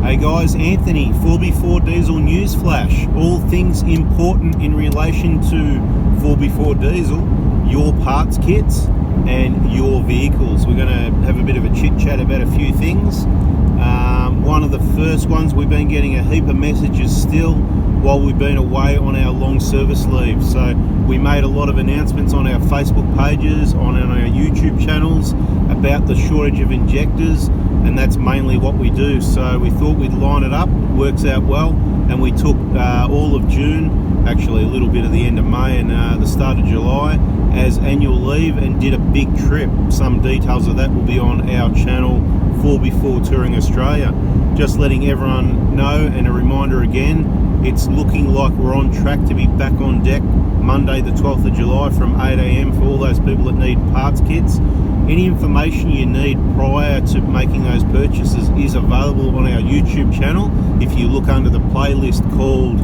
Hey guys, Anthony, 4x4 Diesel News Flash. All things important in relation to 4x4 Diesel, your parts kits and your vehicles. We're going to have a bit of a chit chat about a few things. One of the first ones, we've been getting a heap of messages still while we've been away on our long service leave. So we made a lot of announcements on our Facebook pages, on our YouTube channels about the shortage of injectors, and that's mainly what we do. So we thought we'd line it up. It works out well, and we took all of June, actually a little bit of the end of May and the start of July as annual leave and did a big trip. Some details of that will be on our channel, 4x4 Touring Australia. Just letting everyone know, and a reminder again, it's looking like we're on track to be back on deck Monday the 12th of July from 8 AM for all those people that need parts kits. Any information you need prior to making those purchases is available on our YouTube channel. If you look under the playlist called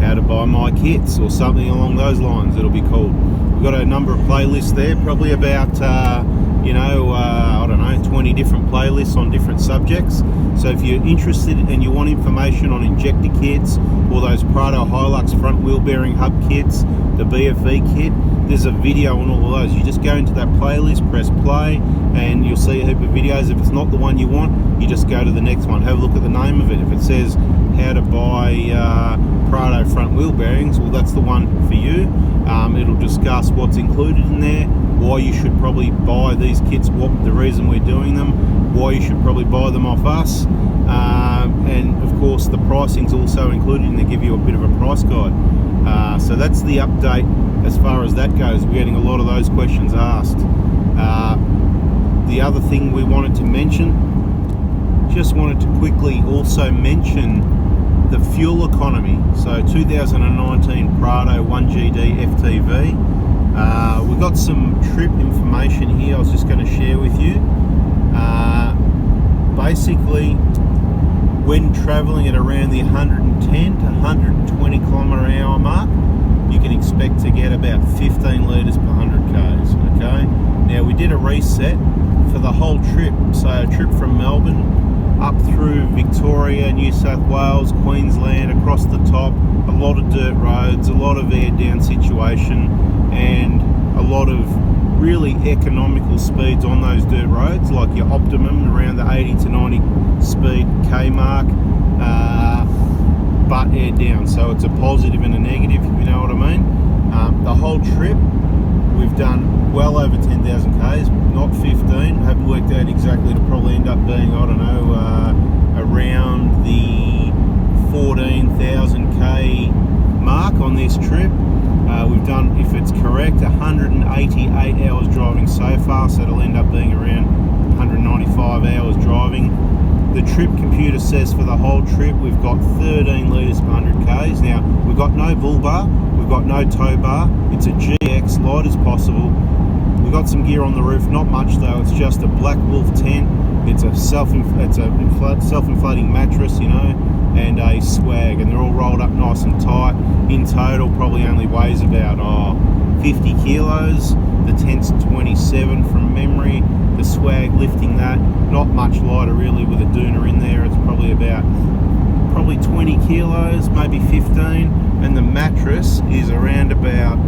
How to Buy My Kits or something along those lines, it'll be called. We've got a number of playlists there, probably about I don't know, 20 different playlists on different subjects. So if you're interested and you want information on injector kits or those Prado Hilux front wheel bearing hub kits, the BFV kit, there's a video on all of those. You just go into that playlist, press play, and you'll see a heap of videos. If it's not the one you want, you just go to the next one. Have a look at the name of it. If it says how to buy Prado front wheel bearings, well, that's the one for you. It'll discuss what's included in there, why you should probably buy these kits, what the reason we're doing them, why you should probably buy them off us, and of course the pricing's also included, and they give you a bit of a price guide. So that's the update as far as that goes. We're getting a lot of those questions asked. The other thing we wanted to mention, just wanted to quickly also mention the fuel economy. So 2019 Prado 1GD FTV. We've got some trip information here I was just going to share with you. Basically, when travelling at around the 110 to 120 kilometre an hour mark, you can expect to get about 15 litres per 100 k's. Okay. Now we did a reset for the whole trip. So a trip from Melbourne up through Victoria, New South Wales, Queensland, across the top, a lot of dirt roads, a lot of air down situation, and a lot of really economical speeds on those dirt roads, like your optimum around the 80 to 90 speed K mark, but air down. So it's a positive and a negative, if you know what I mean. The whole trip we've done well over 10,000 Ks, not 15. I haven't worked out exactly. It'll probably end up being, I don't know, around the 14,000 K mark on this trip. We've done, if it's correct, 188 hours driving so far, so it'll end up being around 195 hours driving. The trip computer says for the whole trip we've got 13 litres per 100 Ks. Now, we've got no bull bar, we've got no tow bar, it's a GX, light as possible. We've got some gear on the roof, not much though, it's just a Black Wolf tent, it's a self-inflating mattress, you know, and a swag, and they're all rolled up nice and tight. In total, probably only weighs about 50 kilos. The tent's 27 from memory. The swag lifting that, not much lighter really with a doona in there. It's probably about 20 kilos, maybe 15. And the mattress is around about,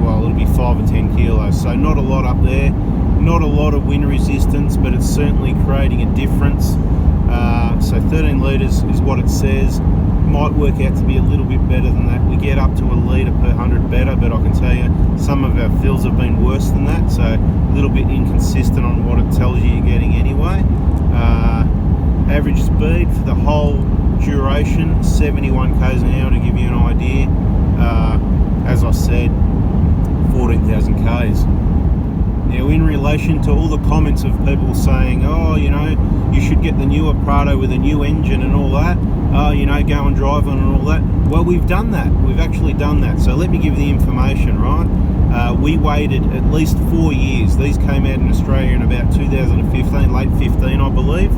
well, it'll be 5 or 10 kilos. So not a lot up there. Not a lot of wind resistance, but it's certainly creating a difference. So 13 litres is what it says. Might work out to be a little bit better than that. We get up to a litre per 100 better, but I can tell you some of our fills have been worse than that, so a little bit inconsistent on what it tells you you're getting anyway. Average speed for the whole duration, 71 k's an hour to give you an idea. As I said, 14,000 k's. Now, in relation to all the comments of people saying, oh, you know, you should get the newer Prado with a new engine and all that, oh, you know, go and drive on and all that. Well, we've done that. We've actually done that. So let me give you the information, right? We waited at least 4 years. These came out in Australia in about 2015, late 15, I believe.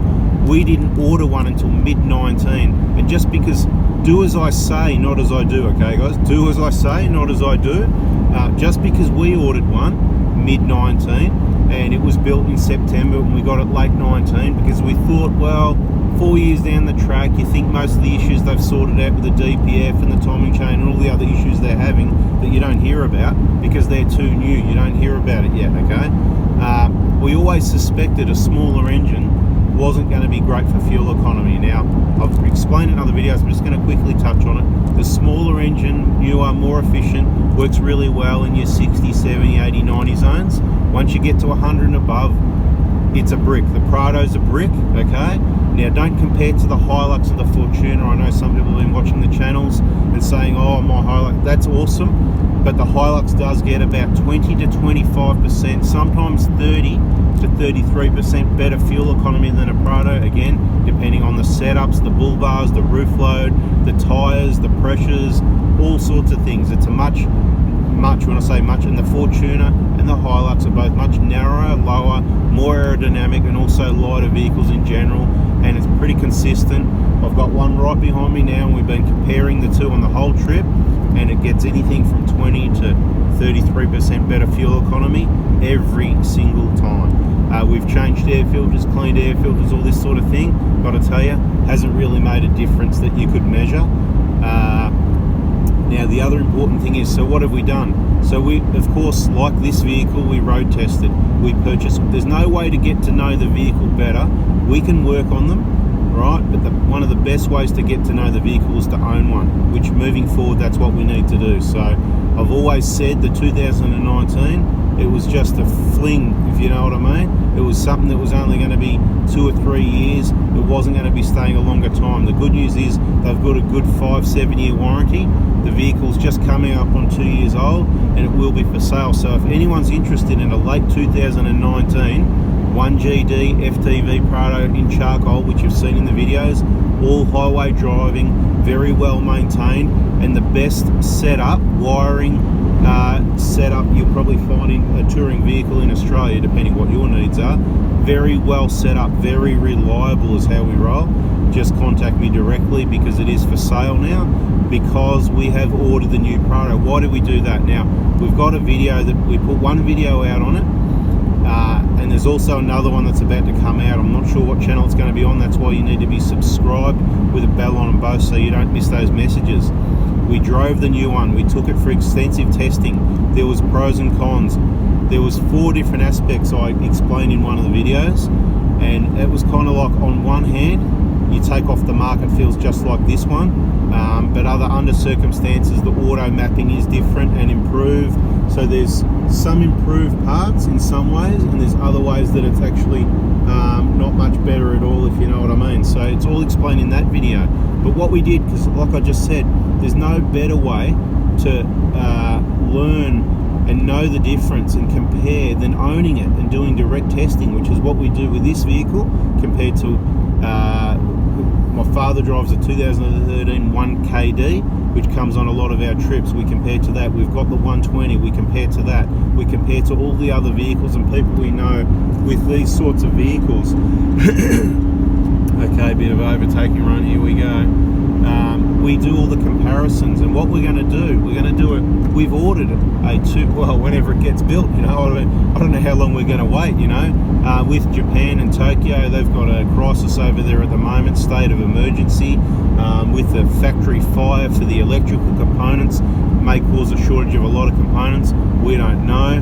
We didn't order one until mid-19. And just because, do as I say, not as I do, okay, guys? Do as I say, not as I do. Just because we ordered one mid-19 and it was built in September and we got it late 19 because we thought, well, 4 years down the track, you think most of the issues they've sorted out with the DPF and the timing chain and all the other issues they're having that you don't hear about because they're too new. You don't hear about it yet, okay? We always suspected a smaller engine wasn't going to be great for fuel economy. Now, I've explained in other videos, I'm just going to quickly touch on it. The smaller engine, newer, more efficient, works really well in your 60, 70, 80, 90 zones. Once you get to 100 and above, it's a brick. The Prado's a brick, okay? Now, don't compare to the Hilux and the Fortuner. I know some people have been watching the channels and saying, oh, my Hilux, that's awesome. But the Hilux does get about 20 to 25%, sometimes 30 to 33% better fuel economy than a Prado, again, depending on the setups, the bull bars, the roof load, the tyres, the pressures, all sorts of things. It's a much, when I say much, and the Fortuner and the Hilux are both much narrower, lower, more aerodynamic, and also lighter vehicles in general, and it's pretty consistent. I've got one right behind me now, and we've been comparing the two on the whole trip, and it gets anything from 20 to 33% better fuel economy every single time. We've changed air filters, cleaned air filters, all this sort of thing. Got to tell you, hasn't really made a difference that you could measure. Now, the other important thing is, so what have we done? So we, of course, like this vehicle, we road tested, we purchased. There's no way to get to know the vehicle better. We can work on them, right? But one of the best ways to get to know the vehicle is to own one, which moving forward, that's what we need to do. So I've always said the 2019, it was just a fling, if you know what I mean. It was something that was only going to be 2 or 3 years. It wasn't going to be staying a longer time. The good news is they've got a good 5-7 year warranty. The vehicle's just coming up on 2 years old, and it will be for sale. So if anyone's interested in a late 2019 1GD FTV Prado in charcoal, which you've seen in the videos, all highway driving, very well maintained, and the best setup, wiring setup you'll probably find in a touring vehicle in Australia, depending what your needs are. Very well set up, very reliable is how we roll. Just contact me directly because it is for sale now, because we have ordered the new Prado. Why did we do that? Now, we've got a video that we put one video out on it, and there's also another one that's about to come out. I'm not sure what channel it's going to be on. That's why you need to be subscribed with a bell on them both so you don't miss those messages. We drove the new one. We took it for extensive testing. There was pros and cons. There was 4 different aspects I explained in one of the videos, and it was kind of like, on one hand, you take off the mark, it feels just like this one, but under circumstances, the auto mapping is different and improved. So there's some improved parts in some ways, and there's other ways that it's actually not much better at all, if you know what I mean. So it's all explained in that video. But what we did, because like I just said, there's no better way to learn and know the difference and compare than owning it and doing direct testing, which is what we do with this vehicle compared to my father drives a 2013 1KD, which comes on a lot of our trips. We compare to that. We've got the 120, we compare to that. We compare to all the other vehicles and people we know with these sorts of vehicles. Okay, bit of overtaking run, here we go. We do all the comparisons, and what we're going to do, we've ordered whenever it gets built, you know. I don't know how long we're going to wait, you know. With Japan and Tokyo, they've got a crisis over there at the moment, state of emergency, with the factory fire for the electrical components, may cause a shortage of a lot of components. We don't know.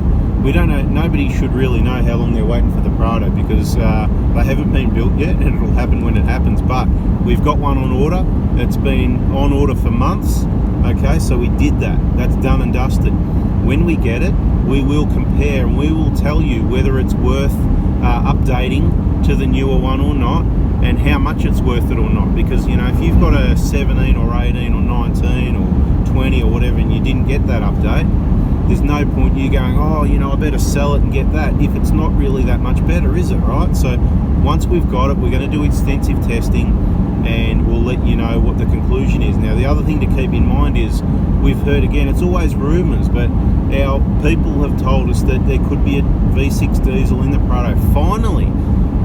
Nobody should really know how long they're waiting for the Prado, because they haven't been built yet, and it'll happen when it happens. But we've got one on order. It's been on order for months. Okay, so we did that. That's done and dusted. When we get it, we will compare, and we will tell you whether it's worth updating to the newer one or not, and how much it's worth it or not. Because, you know, if you've got a 17 or 18 or 19 or 20 or whatever, and you didn't get that update, there's no point you going, oh, you know, I better sell it and get that, if it's not really that much better, is it, right? So once we've got it, we're going to do extensive testing, and we'll let you know what the conclusion is. Now, the other thing to keep in mind is, we've heard, again, it's always rumours, but our people have told us that there could be a V6 diesel in the Prado. Finally,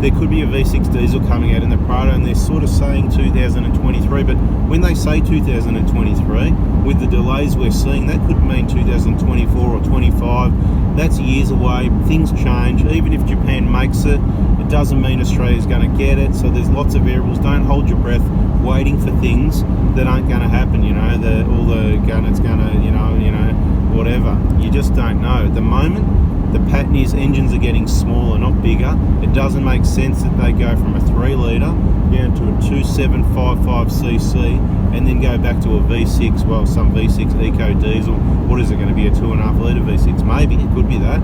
there could be a V6 diesel coming out in the Prado, and they're sort of was saying 2023, but when they say 2023, with the delays we're seeing, that could mean 2024 or 25. That's years away. Things change. Even if Japan makes it, it doesn't mean Australia's going to get it. So there's lots of variables. Don't hold your breath waiting for things that aren't going to happen. You know, it's going to, you know, whatever. You just don't know. At the moment, the pattern is engines are getting smaller, not bigger. It doesn't make sense that they go from a 3 litre down to a 2755cc and then go back to a V6. Well, some V6 eco diesel. What is it going to be? A 2.5 litre V6? Maybe it could be that.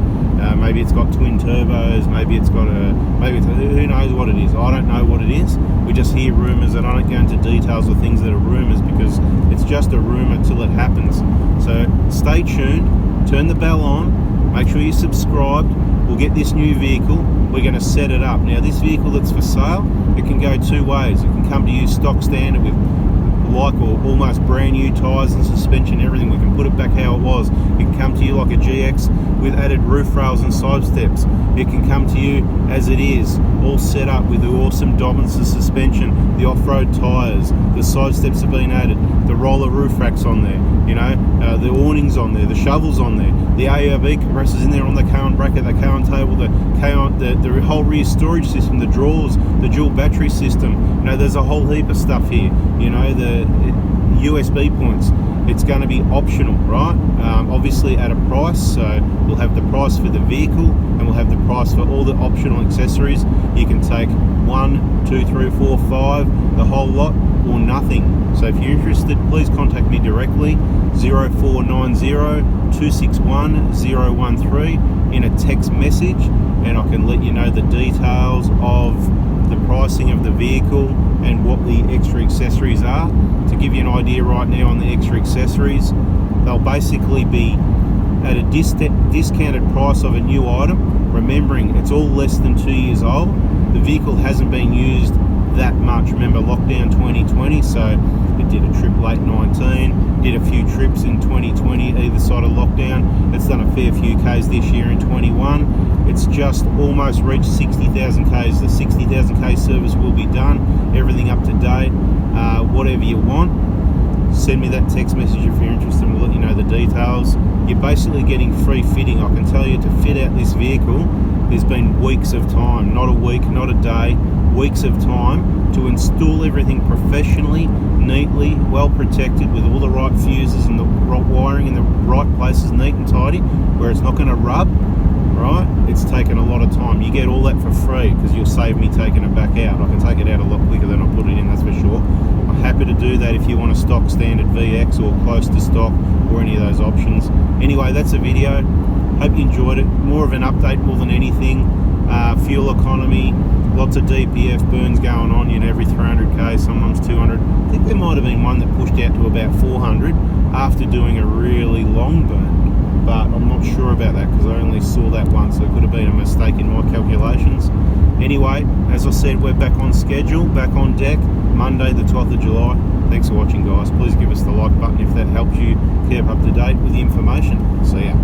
Maybe it's got twin turbos. Maybe it's got who knows what it is. I don't know what it is. We just hear rumours, and I don't go into details of things that are rumours because it's just a rumour till it happens. So stay tuned. Turn the bell on. Make sure you're subscribed. We'll get this new vehicle. We're going to set it up. Now, this vehicle that's for sale, it can go two ways. It can come to you stock standard with like or almost brand new tyres and suspension, everything. We can put it back how it was. It can come to you like a GX with added roof rails and side steps. It can come to you as it is, all set up with the awesome Dobinson suspension, the off-road tyres, the side steps have been added, the roller roof racks on there, you know, the awnings on there, the shovels on there, the ARB compressors in there on the K-on bracket, the K-on table, the whole rear storage system, the drawers, the dual battery system. You know, there's a whole heap of stuff here. You know, the USB points. It's going to be optional, right? Obviously at a price. So we'll have the price for the vehicle and we'll have the price for all the optional accessories. You can take 1, 2, 3, 4, 5, the whole lot, or nothing. So if you're interested, please contact me directly, 0490 261 013 in a text message, and I can let you know the details of the pricing of the vehicle and what the extra accessories are. To give you an idea right now on the extra accessories, they'll basically be at a discounted price of a new item. Remembering it's all less than 2 years old. The vehicle hasn't been used that much. Remember lockdown 2020, so it did a trip late 19, did a few trips in 2020 either side of lockdown. It's done a fair few Ks this year in 21. It's just almost reached 60,000 Ks. The 60,000 K service will be done. Everything up to date. Whatever you want, send me that text message if you're interested, and we'll let you know the details. You're basically getting free fitting. I can tell you, to fit out this vehicle, there's been weeks of time, not a week, not a day, weeks of time to install everything professionally, neatly, well protected, with all the right fuses and the right wiring in the right places, neat and tidy, where it's not going to rub, right? It's taken a lot of time. You get all that for free because you'll save me taking it back out. I can take it out a lot quicker than I put it in, that's for sure. I'm happy to do that if you want a stock standard VX or close to stock or any of those options. Anyway, that's the video. Hope you enjoyed it. More of an update more than anything. Fuel economy, lots of DPF burns going on, you know, every 300k, sometimes 200. I think there might have been one that pushed out to about 400 after doing a really long burn, but I'm not sure about that because I only saw that once, so it could have been a mistake in my calculations. Anyway, as I said, we're back on schedule, back on deck, Monday the 12th of July. Thanks for watching, guys. Please give us the like button if that helps you keep up to date with the information. See ya.